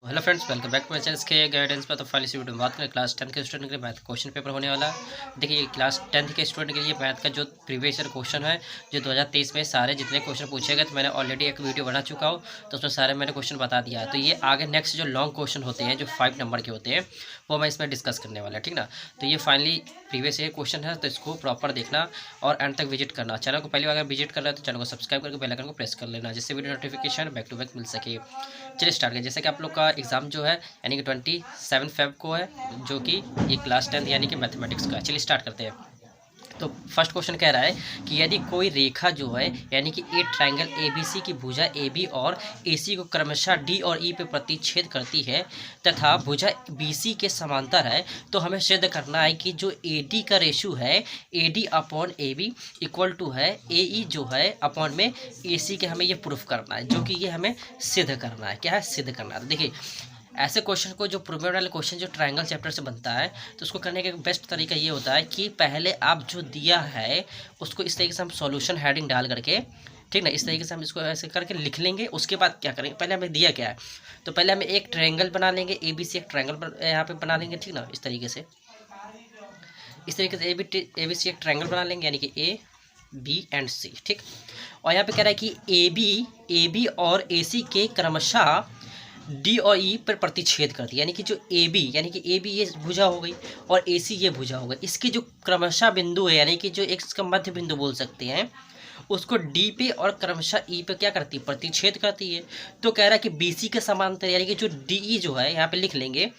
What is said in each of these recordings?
Hello friends, welcome back to my channel K Guidance पर। तो finally इस video में बात करें क्लास 10 के स्टूडेंट के लिए मैथ क्वेश्चन पेपर होने वाला है। देखिए, क्लास 10 के स्टूडेंट के लिए मैथ का जो प्रीवियस ईयर क्वेश्चन है, जो 2023 में सारे जितने क्वेश्चन पूछे गए, तो मैंने ऑलरेडी एक वीडियो बना चुका हूँ, तो उसमें सारे मैंने क्वेश्चन बता दिया है। तो ये आगे नेक्स्ट जो लॉन्ग क्वेश्चन होते हैं, जो 5 नंबर के होते हैं, वो मैं इसमें डिस्कस करने वाला है, ठीक ना। तो ये फाइनली प्रीवियस ईयर क्वेश्चन है, तो इसको प्रॉपर देखना और एंड तक विजिट करना। चैनल को पहली बार अगर विजिट कर रहा है तो चैनल को सब्सक्राइब करके बेल आइकन को प्रेस कर लेना, जिससे video notification back to back मिल सके। चलिए स्टार्ट करें। जैसे कि आप लोग का एग्जाम जो है यानी कि 27 फेब को है, जो कि ये क्लास 10 यानी कि मैथमेटिक्स का। चलिए स्टार्ट करते हैं। तो फर्स्ट क्वेश्चन कह रहा है कि यदि कोई रेखा जो है यानी कि ए ट्रायंगल ए बी सी की भुजा ए बी और ए सी को क्रमशः डी और ई पे प्रतिच्छेद करती है तथा भुजा बी सी के समांतर है, तो हमें सिद्ध करना है कि जो ए डी का रेशो है A D upon A B equal to है ए ई जो है अपॉन में ए सी के। हमें ये प्रूफ करना है, जो कि ये हमें सिद्ध करना है। क्या है? सिद्ध करना है। तो देखिए, ऐसे क्वेश्चन को जो प्रूव वाले क्वेश्चन जो ट्रायंगल चैप्टर से बनता है, तो उसको करने का एक बेस्ट तरीका ये होता है कि पहले आप जो दिया है उसको इस तरीके से हम सॉल्यूशन हेडिंग डाल करके, ठीक ना, इस तरीके से हम इसको ऐसे करके लिख लेंगे। उसके बाद क्या करेंगे, पहले हमें दिया क्या है, तो पहले हमें एक ट्रायंगल बना लेंगे, ए बी सी एक ट्रायंगल यहाँ पे बना लेंगे, ठीक ना। इस तरीके से ए बी सी एक ट्रायंगल बना लेंगे, यानी कि ए बी एंड सी, ठीक। और यहाँ पे कह रहा है कि ए बी और ए सी के क्रमशः डी और ई पर प्रतिच्छेद कर दिया, यानी कि जो ए बी यानी कि ए बी ये भुजा हो गई और ए सी ये भुजा हो गई। इसकी जो क्रमशः बिंदु है, यानी कि जो एक इसका मध्य बिंदु बोल सकते हैं, उसको डी पे और क्रमशः ई पे क्या करती है? प्रतिच्छेद करती है। तो कह रहा है कि बी सी के समांतर, यानी कि जो डी ई जो है, यहाँ पे लिख लेंगे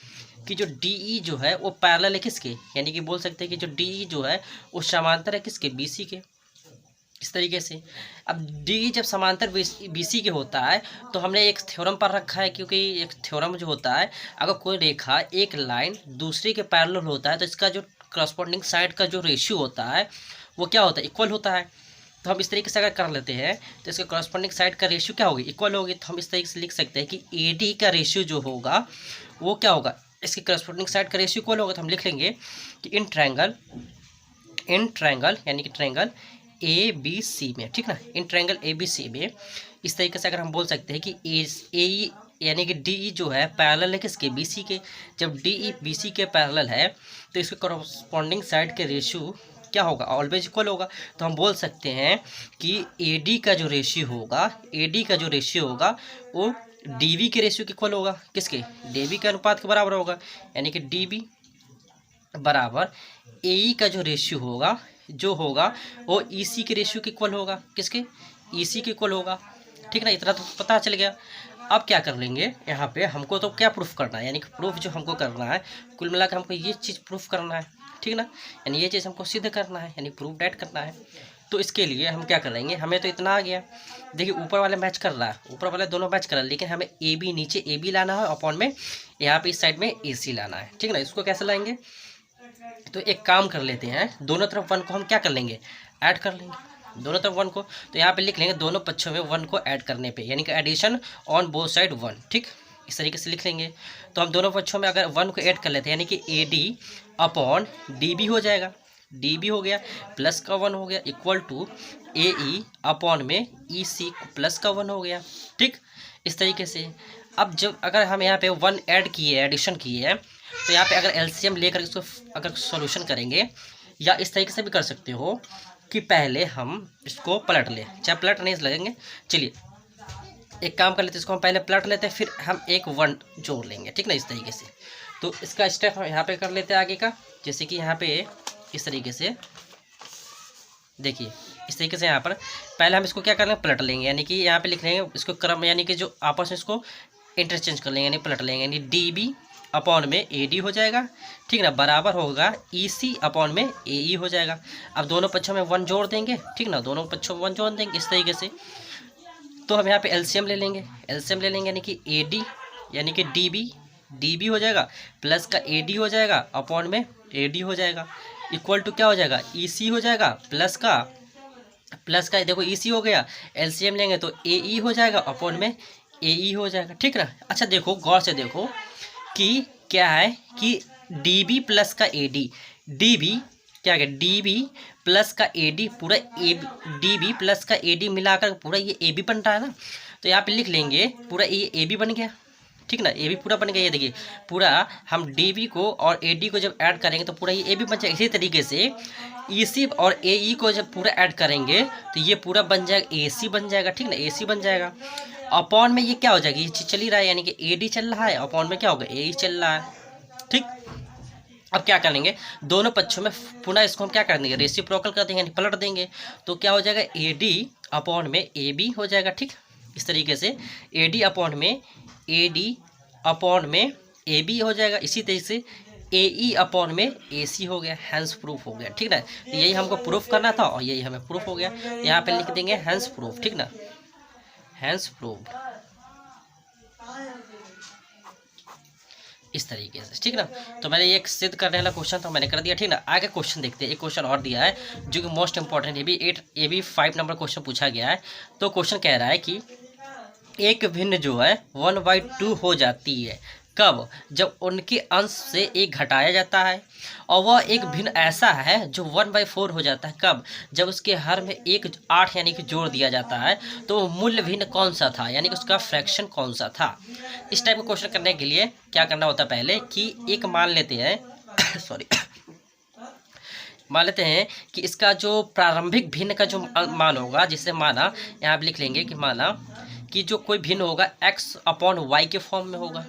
कि जो डी ई जो है वो पैरेलल है किसके, यानी कि बोल सकते हैं कि जो डी ई जो है वो समांतर है किसके? बी सी के। इस तरीके से अब डी जब समांतर बी सी के होता है, तो हमने एक थ्योरम पर रखा है, क्योंकि एक थ्योरम जो होता है, अगर कोई रेखा एक लाइन दूसरी के पैरेलल होता है तो इसका जो करस्पॉन्डिंग साइड का जो रेशियो होता है वो क्या होता है? इक्वल होता है। तो हम इस तरीके से अगर कर लेते हैं तो इसका करस्पॉन्डिंग साइड का रेशियो क्या होगी? इक्वल होगी। तो हम इस तरीके से लिख सकते हैं कि ए डी का रेशियो जो होगा वो क्या होगा? इसके करस्पॉन्डिंग साइड का रेशियो इक्वल होगा। तो हम लिख लेंगे कि इन ट्रायंगल यानी कि ट्रायंगल ए बी सी में, ठीक ना, in triangle A B C में इस तरीके से अगर हम बोल सकते हैं कि ए यानी कि डी ई जो है पैरेलल है किसके? बी सी के। जब डी ई बी सी के पैरेलल है तो इसके करस्पॉन्डिंग साइड के रेशियो क्या होगा? ऑलवेज इक्वल होगा। तो हम बोल सकते हैं कि ए डी का जो रेशियो होगा, ए डी का जो रेशियो होगा वो डी वी के रेशियो के इक्वल होगा। किसके? डी वी के अनुपात के बराबर होगा, यानी कि डी बी बराबर ए ई का जो रेशियो होगा जो होगा वो ई सी के रेशियो के इक्वल होगा। किसके? ई सी के इक्वल होगा, ठीक ना। इतना तो पता चल गया। अब क्या कर लेंगे, यहाँ पे हमको तो क्या प्रूफ करना है, यानी कि प्रूफ जो हमको करना है, कुल मिलाकर हमको ये चीज़ प्रूफ करना है, ठीक ना, यानी ये चीज़ हमको सिद्ध करना है, यानी प्रूफ डेट करना है। तो इसके लिए हम क्या करेंगे, हमें तो इतना आ गया। देखिए, ऊपर वाले मैच कर रहा है, ऊपर वाले दोनों मैच कर रहा है, लेकिन हमें ए बी नीचे ए बी लाना है, अपॉन में यहाँ पे इस साइड में ए सी लाना है, ठीक ना। इसको कैसे लाएंगे, तो एक काम कर लेते हैं, दोनों तरफ वन को हम क्या कर लेंगे? ऐड कर लेंगे दोनों तरफ वन को। तो यहाँ पे लिख लेंगे दोनों पक्षों में वन को ऐड करने पे, यानी कि addition on both side one, ठीक। इस तरीके से लिख लेंगे। तो हम दोनों पक्षों में अगर वन को ऐड कर लेते हैं, यानी कि A D upon D B हो जाएगा, डी बी हो गया, प्लस का वन हो गया, equal to A E upon में ई सी प्लस का वन हो गया, ठीक। इस तरीके से अब जब अगर हम यहाँ पे वन ऐड किए, एडिशन किए हैं, तो यहाँ पे अगर एलसीएम लेकर इसको अगर सॉल्यूशन करेंगे, या इस तरीके से भी कर सकते हो कि पहले हम इसको पलट लें, चाहे पलट नहीं लगेंगे। चलिए एक काम कर लेते हैं, इसको हम पहले पलट लेते हैं, फिर हम एक वन जोड़ लेंगे, ठीक ना, इस तरीके से। तो इसका स्टेप हम यहाँ पे कर लेते हैं आगे का। जैसे कि यहाँ पे इस तरीके से देखिए, इस तरीके से यहाँ पर पहले हम इसको क्या कर लेंगे? पलट लेंगे, यानी कि यहाँ पे लिख लेंगे इसको क्रम, यानी कि जो आपस में इसको इंटरचेंज कर लेंगे, यानी पलट लेंगे, यानी डी बी अपॉन में ए डी हो जाएगा, ठीक ना, बराबर होगा ई सी अपॉन में ए ई हो जाएगा। अब दोनों पक्षों में वन जोड़ देंगे, ठीक ना, दोनों पक्षों में वन जोड़ देंगे इस तरीके से। तो हम यहाँ पे एलसीएम ले लेंगे, यानी कि ए डी यानी कि डी बी हो जाएगा, प्लस का ए डी हो जाएगा, अपॉन में ए डी हो जाएगा, इक्वल टू क्या हो जाएगा? ई सी हो जाएगा, प्लस का देखो ई सी हो गया, एलसीएम लेंगे तो ए ई हो जाएगा, अपॉन में ए ई हो जाएगा, ठीक ना। अच्छा देखो, गौर से देखो कि क्या है कि डी बी प्लस का ए डी, डी बी क्या है, डी बी प्लस का ए डी पूरा ए डी बी प्लस का ए डी मिलाकर पूरा ये ए बी बन रहा है ना। तो यहाँ पे लिख लेंगे पूरा ये ए बी बन गया, ठीक ना, ए बी पूरा बन गया। ये देखिए पूरा हम डी बी को और ए डी को जब ऐड करेंगे तो पूरा ये ए बी बन जाएगा। इसी तरीके से ई सी और ए ई को जब पूरा ऐड करेंगे तो ये पूरा बन जाएगा ए सी बन जाएगा, ठीक ना, ए सी बन जाएगा। अपॉन में ये क्या हो जाएगी, ये चीज चल ही रहा है, यानी कि ए डी चल रहा है, अपॉन में क्या होगा, ए ई चल रहा है, ठीक। अब क्या करेंगे, दोनों पक्षों में पुनः इसको हम क्या कर देंगे, रेसिप्रोकल कर देंगे, यानी पलट देंगे। तो क्या हो जाएगा, ए डी अपॉन में ए बी हो जाएगा, ठीक। इस तरीके से ए डी अपॉन में ए डी अपॉन में ए बी हो जाएगा। इसी तरीके से ए ई अपॉन में ए सी हो गया, हैंस प्रूफ हो गया, ठीक ना। तो यही हमको प्रूफ करना था और यही हमें प्रूफ हो गया। यहाँ पे लिख देंगे हैंस प्रूफ, ठीक ना, हैंस प्रूफ, इस तरीके से, ठीक ना। तो मैंने ये सिद्ध करने वाला क्वेश्चन था, मैंने कर दिया, ठीक ना। आगे क्वेश्चन देखते हैं, एक क्वेश्चन और दिया है जो कि मोस्ट इंपॉर्टेंट, ये भी 5 नंबर क्वेश्चन पूछा गया है। तो क्वेश्चन कह रहा है कि एक भिन्न जो है 1/2 हो जाती है, कब, जब उनके अंश से एक घटाया जाता है। और वह एक भिन्न ऐसा है जो 1/4 हो जाता है, कब, जब उसके हर में एक 8 यानी कि जोड़ दिया जाता है। तो मूल्य भिन्न कौन सा था, यानी कि उसका फ्रैक्शन कौन सा था। इस टाइप का क्वेश्चन करने के लिए क्या करना होता है, पहले कि एक मान लेते हैं सॉरी मान लेते हैं कि इसका जो प्रारंभिक भिन्न का जो मान होगा, जिसे माना यहाँ पे लिख लेंगे कि माना कि जो कोई भिन्न होगा x अपॉन वाई के फॉर्म में होगा,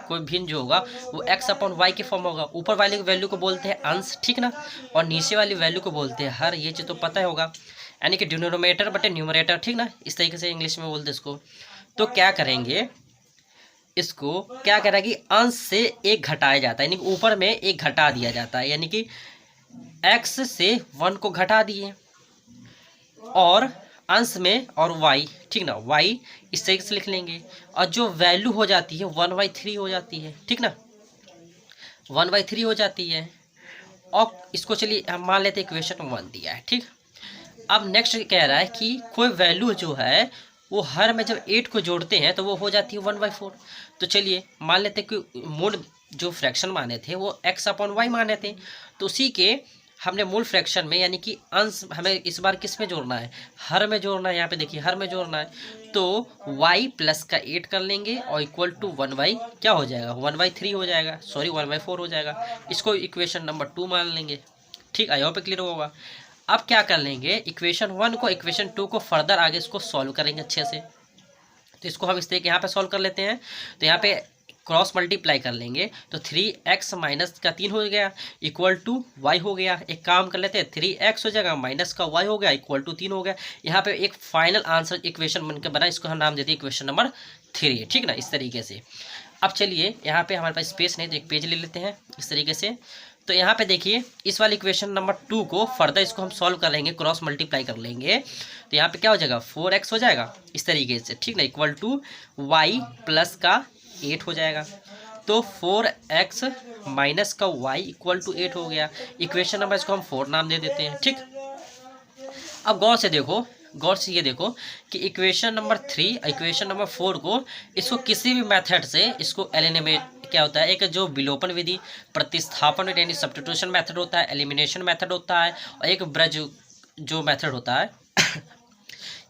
कोई भिन्न जो होगा वो x अपॉन वाई के फॉर्म में होगा। ऊपर वाली वैल्यू को बोलते हैं अंश, ठीक ना, और नीचे वाली वैल्यू को बोलते हैं हर, ये चीज़ तो पता ही होगा, यानी कि डिनोमिनेटर बटे न्यूमरेटर, ठीक ना, इस तरीके से इंग्लिश में बोलते हैं इसको। तो क्या करेंगे, इसको क्या करें कि अंश से एक घटाया जाता है, यानी कि ऊपर में एक घटा दिया जाता है, यानी कि x से 1 को घटा दिए और अंश में और y, ठीक ना, y इस तरीके से लिख लेंगे। और जो वैल्यू हो जाती है 1/3 हो जाती है, ठीक ना, 1/3 हो जाती है। और इसको चलिए हम मान लेते हैं इक्वेशन 1 दिया है, ठीक। अब नेक्स्ट कह रहा है कि कोई वैल्यू जो है वो हर में जब 8 को जोड़ते हैं तो वो हो जाती है 1/4। तो चलिए मान लेते हैं कि मूल जो फ्रैक्शन माने थे वो x अपॉन वाई माने थे, तो उसी के हमने मूल फ्रैक्शन में, यानी कि अंश हमें इस बार किस में जोड़ना है, हर में जोड़ना है। यहाँ पे देखिए हर में जोड़ना है, तो y प्लस का 8 कर लेंगे और इक्वल टू 1/, क्या हो जाएगा, 1/3 हो जाएगा, सॉरी 1/4 हो जाएगा। इसको इक्वेशन नंबर 2 मान लेंगे, ठीक। आई होप क्लियर होगा। अब क्या कर लेंगे, इक्वेशन 1 को इक्वेशन 2 को फर्दर आगे इसको सॉल्व करेंगे अच्छे से। तो इसको हम इस तरीके यहाँ पे सॉल्व कर लेते हैं। तो यहाँ पे क्रॉस मल्टीप्लाई कर लेंगे तो 3x माइनस का 3 हो गया इक्वल टू y हो गया। एक काम कर लेते हैं, 3x हो जाएगा माइनस का y हो गया इक्वल टू 3 हो गया। यहाँ पे एक फाइनल आंसर इक्वेशन बनकर बना, इसको हम नाम देते हैं इक्वेशन नंबर 3, ठीक ना, इस तरीके से। अब चलिए यहाँ पे हमारे पास स्पेस नहीं तो एक पेज ले लेते हैं इस तरीके से। तो यहाँ पे देखिए इस वाले इक्वेशन नंबर 2 को फर्दर इसको हम सॉल्व कर लेंगे, क्रॉस मल्टीप्लाई कर लेंगे। तो यहाँ पे क्या हो जाएगा, 4x हो जाएगा इस तरीके से, ठीक ना, इक्वल टू y प्लस का 8 हो जाएगा। तो 4x माइनस का y इक्वल टू 8 हो गया। इक्वेशन नंबर इसको हम 4 नाम दे देते हैं, ठीक। अब गौर से देखो, गौर से ये देखो कि इक्वेशन नंबर 3 इक्वेशन नंबर 4 को इसको किसी भी मेथड से इसको एलिमिनेट, क्या होता है, एक जो विलोपन विधि, प्रतिस्थापन यानी सब्स्टिट्यूशन मेथड होता है, एलिमिनेशन मेथड होता है, और एक ब्रज जो मेथड होता है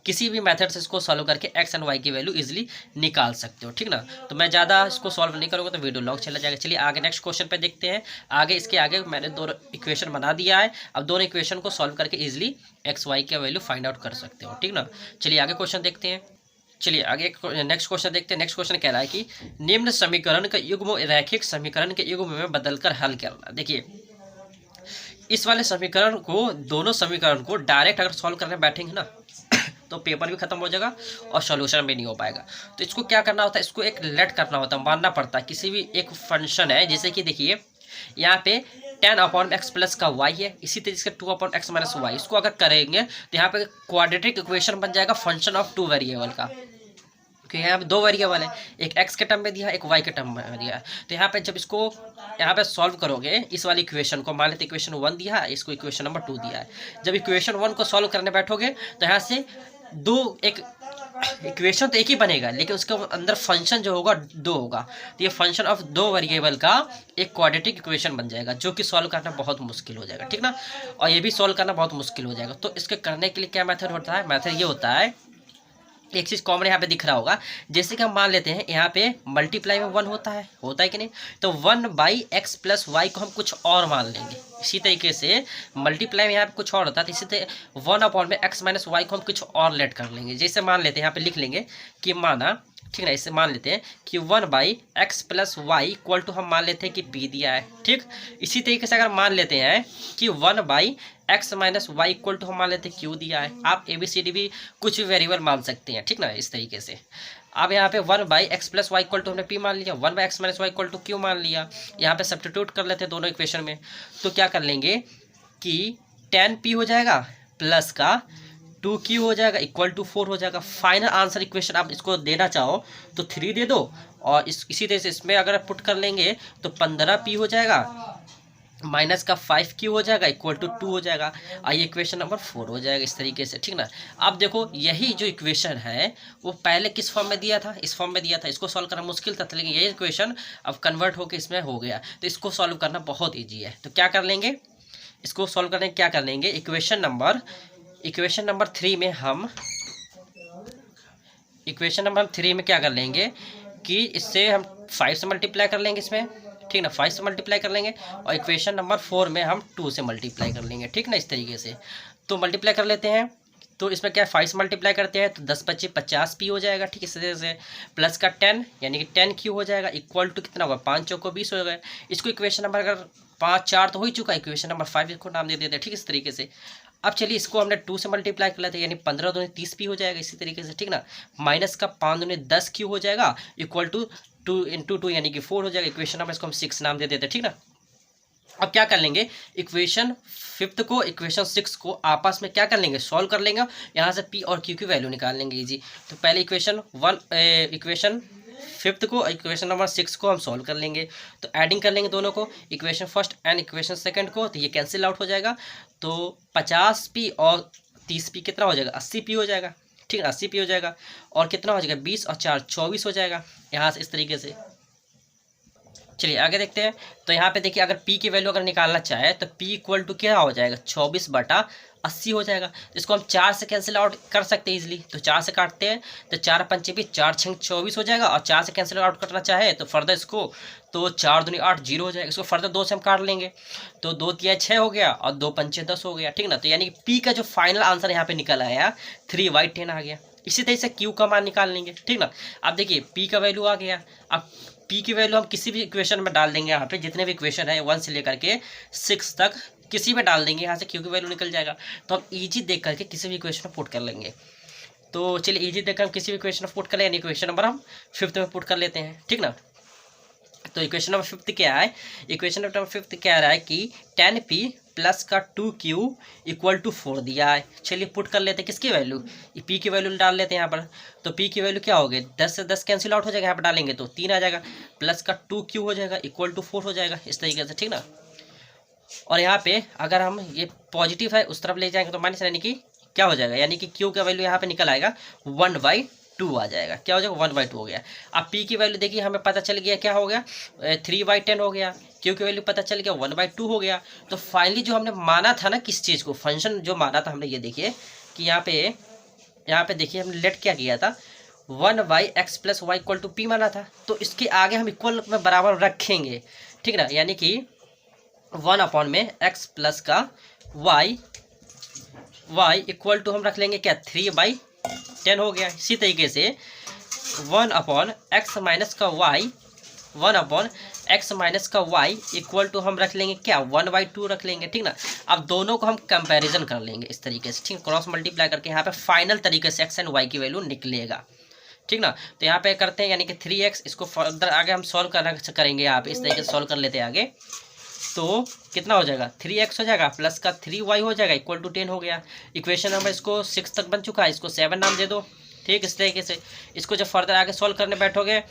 किसी भी मेथड से इसको सॉल्व करके x एंड y की वैल्यू इजीली निकाल सकते हो, ठीक ना। तो मैं ज़्यादा इसको सॉल्व नहीं करूँगा तो वीडियो लॉन्ग चला जाएगा। चलिए आगे नेक्स्ट क्वेश्चन पे देखते हैं। आगे इसके आगे मैंने 2 इक्वेशन बना दिया है, अब दोनों इक्वेशन को सॉल्व करके इजीली x y की वैल्यू फाइंड आउट कर सकते हो, ठीक ना। चलिए आगे क्वेश्चन देखते हैं। चलिए आगे नेक्स्ट क्वेश्चन देखते हैं। नेक्स्ट क्वेश्चन कह रहा है कि निम्न समीकरण का युग्म रैखिक समीकरण के युग्म में बदलकर हल करना। देखिए इस वाले समीकरण को, दोनों समीकरण को डायरेक्ट अगर सॉल्व करने बैठेंगे ना तो पेपर भी खत्म हो जाएगा और सॉल्यूशन भी नहीं हो पाएगा। तो इसको क्या करना होता है, इसको एक लेट करना होता है, मानना पड़ता है। किसी भी एक फंक्शन है, जैसे कि देखिए यहाँ पे 10/x प्लस का y है, इसी तरीके से 2/x माइनस y, इसको अगर करेंगे तो यहाँ पे क्वाड्रेटिक इक्वेशन बन जाएगा फंक्शन ऑफ 2 वेरिएबल का, क्योंकि यहाँ पे 2 वेरिएबल है, एक x के टर्म में दिया एक y के टर्म में दिया। तो यहाँ पे जब इसको यहाँ पे सॉल्व करोगे इस वाली इक्वेशन को, मान लेते इक्वेशन 1 दिया है, इसको इक्वेशन नंबर 2 दिया है। जब इक्वेशन 1 को सॉल्व करने बैठोगे तो यहाँ से एक इक्वेशन तो एक ही बनेगा, लेकिन उसके अंदर फंक्शन जो होगा 2 होगा। तो ये फंक्शन ऑफ 2 वेरिएबल का एक क्वाड्रेटिक इक्वेशन बन जाएगा, जो कि सॉल्व करना बहुत मुश्किल हो जाएगा, ठीक ना। और ये भी सॉल्व करना बहुत मुश्किल हो जाएगा। तो इसके करने के लिए क्या मेथड होता है, मेथड ये होता है एक चीज़ कॉमन यहाँ पे दिख रहा होगा, जैसे कि हम मान लेते हैं यहाँ पे मल्टीप्लाई में 1 होता है कि नहीं, तो 1/x प्लस वाई को हम कुछ और मान लेंगे। इसी तरीके से मल्टीप्लाई में यहाँ पे कुछ और होता है, तो इसी तरह 1/x माइनस वाई को हम कुछ और लेट कर लेंगे। जैसे मान लेते हैं यहाँ पे लिख लेंगे कि माना, ठीक ना, इससे मान लेते हैं कि 1/x plus y equal to हम मान लेते हैं कि p दिया है, ठीक। इसी तरीके से अगर मान लेते हैं कि 1/x minus y equal to हम मान लेते हैं q दिया है। आप ABCD भी कुछ भी वेरिएबल मान सकते हैं, ठीक ना, इस तरीके से। अब यहाँ पे 1/x plus y equal to हमने p मान लिया, 1/x minus y equal to q मान लिया। यहाँ पे सब्स्टिट्यूट कर लेते हैं दोनों इक्वेशन में, तो क्या कर लेंगे कि 10p हो जाएगा प्लस का 2q हो जाएगा इक्वल टू 4 हो जाएगा। फाइनल आंसर इक्वेशन आप इसको देना चाहो तो 3 दे दो, और इसी तरह से इसमें अगर पुट कर लेंगे तो 15p हो जाएगा माइनस का 5q हो जाएगा इक्वल टू 2 हो जाएगा, और ये इक्वेशन नंबर 4 हो जाएगा इस तरीके से, ठीक ना। अब देखो यही जो इक्वेशन है वो पहले किस फॉर्म में दिया था, इस फॉर्म में दिया था। इसको सॉल्व करना मुश्किल था, लेकिन ये इक्वेशन अब कन्वर्ट होकर इसमें हो गया, तो इसको सॉल्व करना बहुत ईजी है। तो क्या कर लेंगे, इसको सॉल्व करने क्या कर लेंगे, इक्वेशन नंबर 3 में हम क्या कर लेंगे कि इससे हम 5 से मल्टीप्लाई कर लेंगे इसमें, ठीक ना, 5 से मल्टीप्लाई कर लेंगे, और इक्वेशन नंबर 4 में हम 2 से मल्टीप्लाई कर लेंगे, ठीक ना, इस तरीके से। तो मल्टीप्लाई कर लेते हैं, तो इसमें क्या 5 से मल्टीप्लाई करते हैं तो 10 × 25 50p हो जाएगा, ठीक, इस तरह से। प्लस का 10 यानी कि 10q हो जाएगा इक्वल टू कितना होगा, 5 चौको 20 हो गए। इसको इक्वेशन नंबर अगर 4 तो हो ही चुका, इक्वेशन नंबर 5 इसको नाम दे देते हैं, ठीक, इस तरीके से। अब चलिए इसको हमने 2 से मल्टीप्लाई कर लेते हैं, यानी 15 दूनी 30p हो जाएगा इसी तरीके से, ठीक ना। माइनस का 5 दूनी 10q हो जाएगा इक्वल टू 2 × 2 यानी कि 4 हो जाएगा। इक्वेशन नंबर इसको हम 6 नाम दे देते हैं, ठीक ना। अब क्या कर लेंगे, इक्वेशन 5 को इक्वेशन 6 को आपस में क्या कर लेंगे, सॉल्व कर लेंगे। यहाँ से p और q की वैल्यू निकाल लेंगे इजी। तो पहले इक्वेशन 5 को इक्वेशन नंबर 6 को हम सॉल्व कर लेंगे, तो एडिंग कर लेंगे दोनों को, equation first and equation second को, तो ये कैंसिल आउट हो जाएगा। तो 50p और 30p कितना हो जाएगा, 80p हो जाएगा, ठीक है, 80p हो जाएगा। और कितना हो जाएगा, 20 और 4 24 हो जाएगा यहाँ से, इस तरीके से। चलिए आगे देखते हैं। तो यहाँ पे देखिए, अगर p की वैल्यू अगर निकालना चाहे तो p इक्वल टू क्या हो जाएगा, 24/80 हो जाएगा। इसको हम 4 से कैंसिल आउट कर सकते हैं इजीली, तो 4 से काटते हैं तो 4 × 5 = 4 × 24 हो जाएगा। और 4 से कैंसिल आउट करना चाहे तो फर्दर इसको, तो 4 दूनी 8 0 हो जाएगा। इसको फर्दर 2 से हम काट लेंगे, तो 2 × 3 = 6 हो गया, और 2 × 5 = 10 हो गया, ठीक ना। तो यानी कि p का जो फाइनल आंसर यहाँ पे निकल आया 3/10 आ गया। इसी तरह से q का मान निकाल लेंगे, ठीक ना। अब देखिए p का वैल्यू आ गया। अब p की वैल्यू हम किसी भी इक्वेशन में डाल देंगे, यहाँ पे जितने भी इक्वेशन है 1 से लेकर के 6 तक किसी में डाल देंगे, यहाँ से q की वैल्यू निकल जाएगा। तो हम इजी देख करके किसी भी इक्वेशन में पुट कर लेंगे। तो चलिए इजी देख कर हम किसी भी इक्वेशन में पुट कर लेंगे, इक्वेशन नंबर हम 5 में पुट कर लेते हैं, ठीक ना। तो इक्वेशन नंबर 5 क्या है, इक्वेशन नंबर 5 क्या रहा है कि 10p प्लस का 2q इक्वल टू 4 दिया है। चलिए पुट कर लेते हैं किसकी वैल्यू, p की वैल्यू डाल लेते हैं यहाँ पर। तो p की वैल्यू क्या हो गई, 10 से 10 कैंसिल आउट हो जाएगा, यहाँ पर डालेंगे तो 3 आ जाएगा, प्लस का 2q हो जाएगा इक्वल टू 4 हो जाएगा, इस तरीके से, ठीक ना। और यहाँ पे अगर हम ये पॉजिटिव है उस तरफ ले जाएंगे तो माइनस, यानी कि क्या हो जाएगा, यानी कि q का वैल्यू यहाँ पे निकल आएगा 1/2 आ जाएगा। क्या हो जाएगा, 1/2 हो गया। अब p की वैल्यू देखिए हमें पता चल गया, क्या हो गया, 3/10 हो गया। q की वैल्यू पता चल गया 1/2 हो गया। तो फाइनली जो हमने माना था ना, किस चीज़ को, फंक्शन जो माना था हमने, ये देखिए कि यहाँ पे देखिए हमने लेट क्या किया था, 1/x plus y equal to p माना था। तो इसके आगे हम इक्वल में बराबर रखेंगे, ठीक ना, यानी कि 1 में x प्लस का y इक्वल टू हम रख लेंगे क्या, 3/10 हो गया। इसी तरीके से 1/x माइनस का y इक्वल टू हम रख लेंगे क्या, 1/2 रख लेंगे, ठीक ना। अब दोनों को हम कंपैरिजन कर लेंगे इस तरीके से, ठीक, क्रॉस मल्टीप्लाई करके यहाँ पे फाइनल तरीके से x एंड y की वैल्यू निकलेगा, ठीक ना। तो यहाँ पे करते हैं, यानी कि 3x, इसको फर्दर आगे हम सॉल्व करेंगे, यहाँ पे इस तरीके से सॉल्व कर लेते हैं आगे। तो कितना हो जाएगा, 3x हो जाएगा प्लस का 3y हो जाएगा इक्वल टू 10 हो गया। इक्वेशन नंबर इसको 6 तक बन चुका है, इसको 7 नाम दे दो, ठीक, इस तरीके से। इसको जब फर्दर आगे सॉल्व करने बैठोगे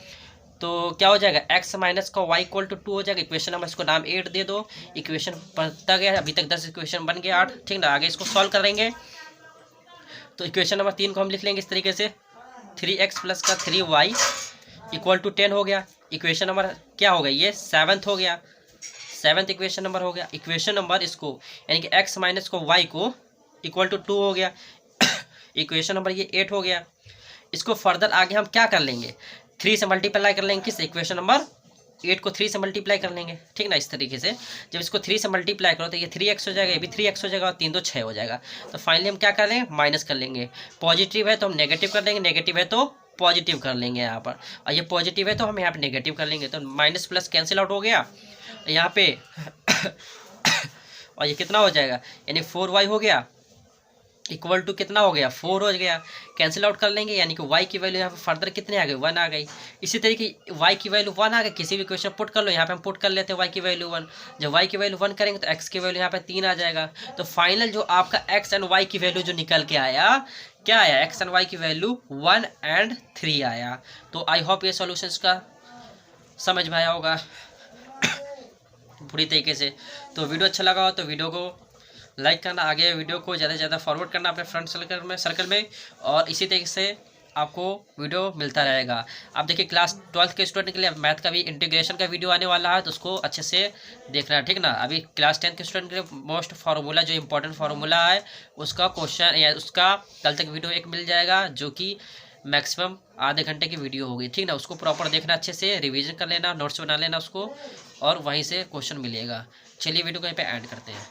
तो क्या हो जाएगा, x माइनस का y इक्वल टू 2 हो जाएगा। इक्वेशन नंबर इसको नाम 8 दे दो। इक्वेशन पढ़ता गया, अभी तक 10 इक्वेशन बन गया 8, ठीक ना। आगे इसको सॉल्व करेंगे तो इक्वेशन नंबर 3 को हम लिख लेंगे इस तरीके से, 3x प्लस का 3y इक्वल टू 10 हो गया। इक्वेशन नंबर क्या हो गया, ये 7th हो गया, 7th इक्वेशन नंबर हो गया। इक्वेशन नंबर इसको यानी कि x माइनस को y को इक्वल टू 2 हो गया। इक्वेशन नंबर ये 8 हो गया। इसको फर्दर आगे हम क्या कर लेंगे, 3 से मल्टीप्लाई कर लेंगे, किस इक्वेशन नंबर 8 को 3 से मल्टीप्लाई कर लेंगे, ठीक ना। इस तरीके से जब इसको 3 से मल्टीप्लाई करो तो ये 3x हो जाएगा, ये भी 3x हो जाएगा, और 3 2 6 हो जाएगा। तो फाइनली हम क्या कर लेंगे, माइनस कर लेंगे। पॉजिटिव है तो हम नेगेटिव कर लेंगे, नेगेटिव है तो पॉजिटिव कर लेंगे यहाँ पर, और ये पॉजिटिव है तो हम यहाँ पे नेगेटिव कर लेंगे। तो माइनस प्लस कैंसिल आउट हो गया यहाँ पे और ये कितना हो जाएगा, यानी 4y हो गया इक्वल टू कितना हो गया, 4 हो गया। कैंसिल आउट कर लेंगे, यानी कि y की वैल्यू यहाँ पे फर्दर कितने आ गए, 1 आ गई। इसी तरीके y की वैल्यू 1 आ गई, किसी भी क्वेश्चन पुट कर लो, यहाँ पे हम पुट कर लेते हैं y की वैल्यू 1। जब y की वैल्यू 1 करेंगे तो x की वैल्यू यहाँ पे 3 आ जाएगा। तो फाइनल जो आपका x एंड y की वैल्यू जो निकल के आया, क्या आया, x एंड y की वैल्यू 1 एंड 3 आया। तो आई होप ये सॉल्यूशंस का समझ में आया होगा पूरी तरीके से। तो वीडियो अच्छा लगा हो तो वीडियो को लाइक करना, आगे वीडियो को ज़्यादा से ज़्यादा फॉरवर्ड करना अपने फ्रेंड सर्कल में, और इसी तरीके से आपको वीडियो मिलता रहेगा। आप देखिए क्लास 12th के स्टूडेंट के लिए मैथ का भी इंटीग्रेशन का वीडियो आने वाला है, तो उसको अच्छे से देखना है, ठीक ना। अभी क्लास 10th के स्टूडेंट के लिए मोस्ट फार्मूला जो इंपॉर्टेंट फार्मूला है उसका क्वेश्चन या उसका कल तक वीडियो एक मिल जाएगा, जो कि मैक्सिमम आधे घंटे की वीडियो होगी, ठीक ना। उसको प्रॉपर देखना, अच्छे से रिवीजन कर लेना, नोट्स बना लेना उसको, और वहीं से क्वेश्चन मिलेगा। चलिए वीडियो को यहीं पे एंड करते हैं।